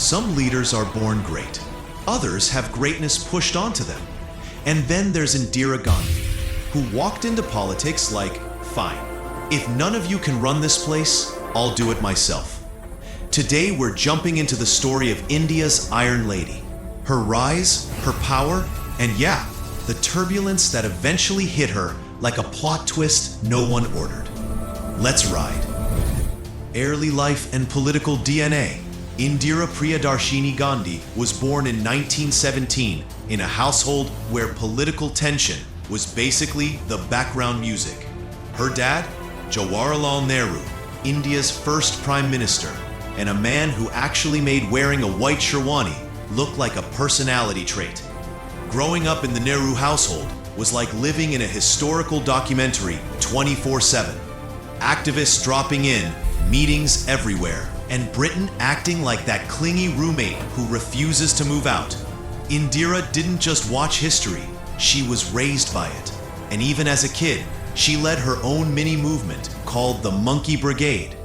Some leaders are born great. Others have greatness pushed onto them. And then there's Indira Gandhi, who walked into politics like, fine, if none of you can run this place, I'll do it myself. Today we're jumping into the story of India's Iron Lady, her rise, her power, and yeah, the turbulence that eventually hit her like a plot twist no one ordered. Let's ride. Early life and political DNA. Indira Priyadarshini Gandhi was born in 1917 in a household where political tension was basically the background music. Her dad, Jawaharlal Nehru, India's first prime minister, and a man who actually made wearing a white sherwani look like a personality trait. Growing up in the Nehru household was like living in a historical documentary 24/7. Activists dropping in, meetings everywhere, and Britain acting like that clingy roommate who refuses to move out. Indira didn't just watch history, she was raised by it. And even as a kid, she led her own mini movement called the Monkey Brigade.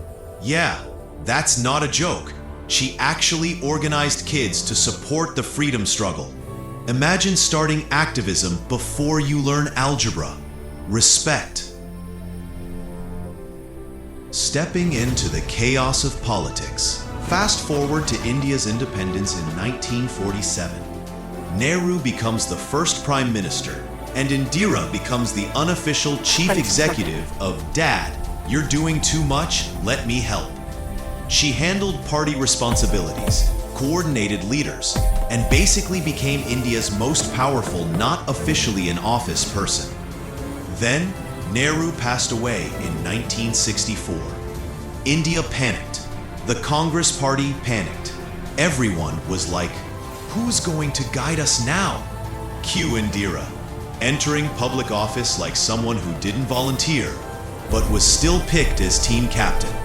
Yeah, that's not a joke. She actually organized kids to support the freedom struggle. Imagine starting activism before you learn algebra. Respect. Stepping into the chaos of politics. Fast forward to India's independence in 1947. Nehru becomes the first prime minister, and Indira becomes the unofficial chief executive of Dad, You're Doing Too Much, Let Me Help. She handled party responsibilities, coordinated leaders, and basically became India's most powerful, not officially in office person. Then, Nehru passed away in 1964. India panicked. The Congress Party panicked. Everyone was like, who's going to guide us now? Cue Indira, entering public office like someone who didn't volunteer, but was still picked as team captain.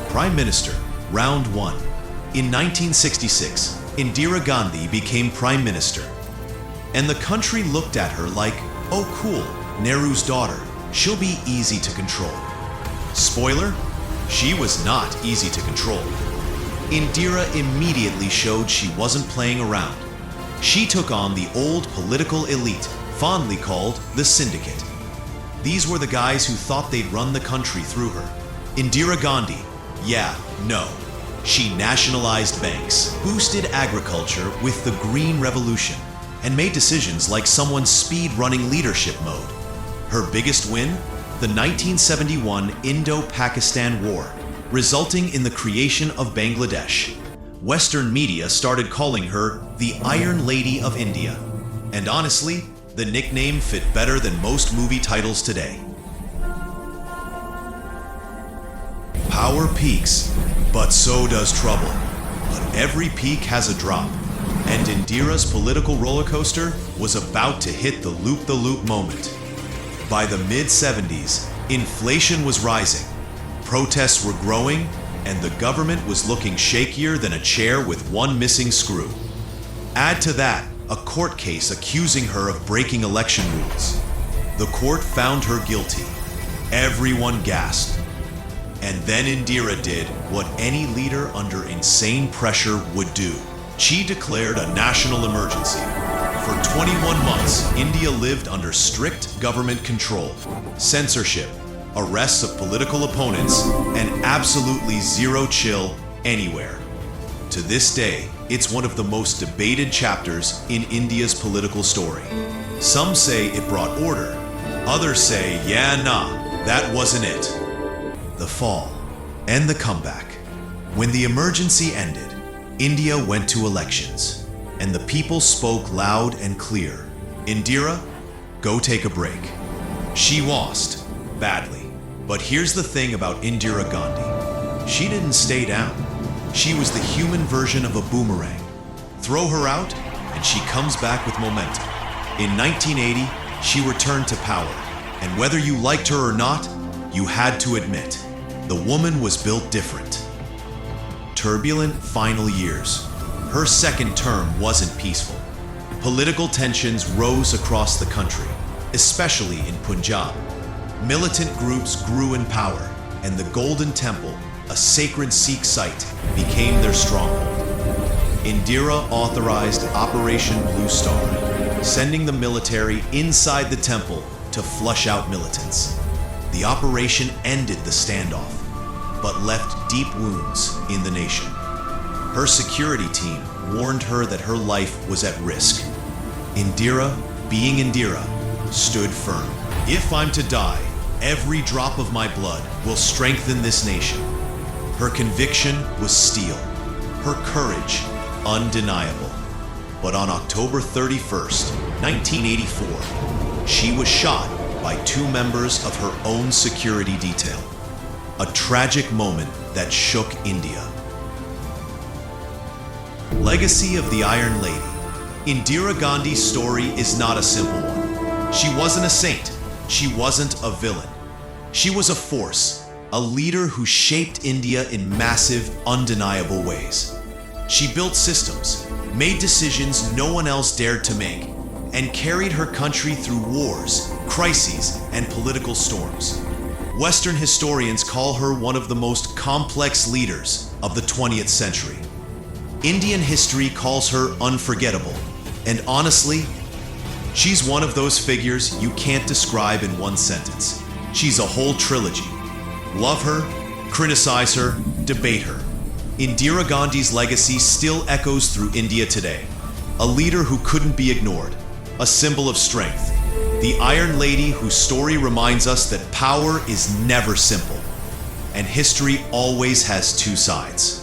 Prime Minister, Round 1. In 1966, Indira Gandhi became Prime Minister. And the country looked at her like, oh cool, Nehru's daughter, she'll be easy to control. Spoiler, she was not easy to control. Indira immediately showed she wasn't playing around. She took on the old political elite, fondly called the syndicate. These were the guys who thought they'd run the country through her. Indira Gandhi, she nationalized banks, boosted agriculture with the Green Revolution, and made decisions like someone's speed-running leadership mode. Her biggest win? The 1971 Indo-Pakistan War, resulting in the creation of Bangladesh. Western media started calling her the Iron Lady of India. And honestly, the nickname fit better than most movie titles today. Power peaks, but so does trouble. But every peak has a drop. And Indira's political roller coaster was about to hit the loop-the-loop moment. By the mid-70s, inflation was rising, protests were growing, and the government was looking shakier than a chair with one missing screw. Add to that a court case accusing her of breaking election rules. The court found her guilty. Everyone gasped. And then Indira did what any leader under insane pressure would do. She declared a national emergency. For 21 months, India lived under strict government control, censorship, arrests of political opponents, and absolutely zero chill anywhere. To this day, it's one of the most debated chapters in India's political story. Some say it brought order. Others say, that wasn't it. The fall and the comeback. When the emergency ended, India went to elections, and the people spoke loud and clear. Indira, go take a break. She lost, badly. But here's the thing about Indira Gandhi. She didn't stay down. She was the human version of a boomerang. Throw her out, and she comes back with momentum. In 1980, she returned to power, and whether you liked her or not, you had to admit, the woman was built different. Turbulent final years. Her second term wasn't peaceful. Political tensions rose across the country, especially in Punjab. Militant groups grew in power, and the Golden Temple, a sacred Sikh site, became their stronghold. Indira authorized Operation Blue Star, sending the military inside the temple to flush out militants. The operation ended the standoff, but left deep wounds in the nation. Her security team warned her that her life was at risk. Indira, being Indira, stood firm. If I'm to die, every drop of my blood will strengthen this nation. Her conviction was steel, her courage undeniable. But on October 31st, 1984, she was shot by two members of her own security detail. A tragic moment that shook India. Legacy of the Iron Lady. Indira Gandhi's story is not a simple one. She wasn't a saint. She wasn't a villain. She was a force, a leader who shaped India in massive, undeniable ways. She built systems, made decisions no one else dared to make, and carried her country through wars, crises, and political storms. Western historians call her one of the most complex leaders of the 20th century. Indian history calls her unforgettable, and honestly, she's one of those figures you can't describe in one sentence. She's a whole trilogy. Love her, criticize her, debate her. Indira Gandhi's legacy still echoes through India today. A leader who couldn't be ignored, a symbol of strength. The Iron Lady whose story reminds us that power is never simple, and history always has two sides.